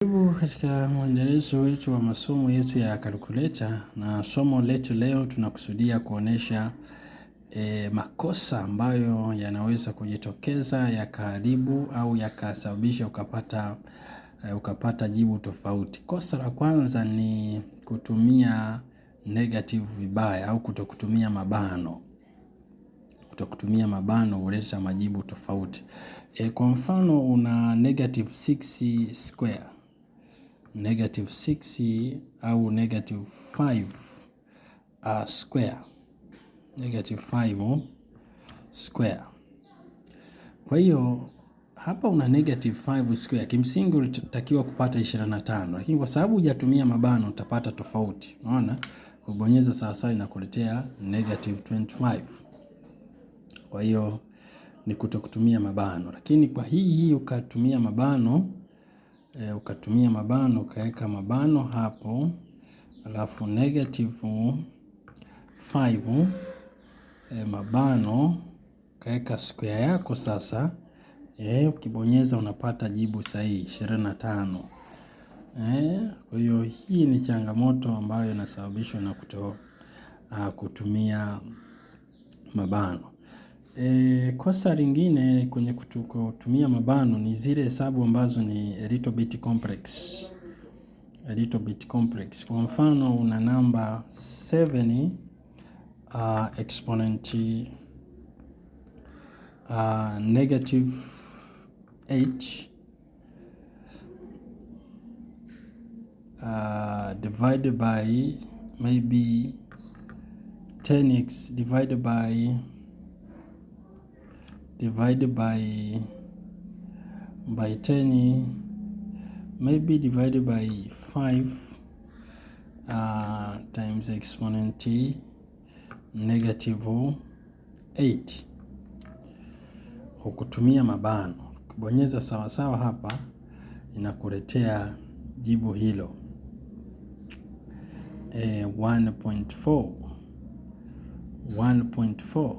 Karibu katika mwendelezo wetu wa masomo yetu ya calculator, na somo letu leo tunakusudia kuonesha makosa ambayo yanaweza kujitokeza yakaharibu au yakasababisha ukapata jibu tofauti. Kosa la kwanza ni kutumia negative vibaya au kutokutumia mabano. Kutokutumia mabano huleta majibu tofauti. Kwa mfano una negative 6 square, negative 6 au negative 5 square, negative 5 square. Kwa hiyo hapa una negative 5 square, kimsingi ulitakiwa kupata 25, lakini kwa sababu hujatumia mabano utapata tofauti. Unaona, kubonyeza sawasawa inakuletea negative 25. Kwa hiyo ni kutokutumia mabano, lakini kwa hii ukatumia mabano, ukaweka mabano hapo, alafu negative 5 mabano, ukaweka square yako sasa, ukibonyeza unapata jibu sahihi 25. Kwa hiyo hii ni changamoto ambayo inasababishwa na kutumia mabano. Kosa lingine kwenye kutumia mabano ni zile hesabu ambazo ni a little bit complex. Kwa mfano una namba 7 exponent negative 8 divided by maybe 10x divided by 10, maybe divided by 5 times exponent negative 8. Hukutumia mabano, kubonyeza sawasawa hapa inakuletea jibu hilo 1.4.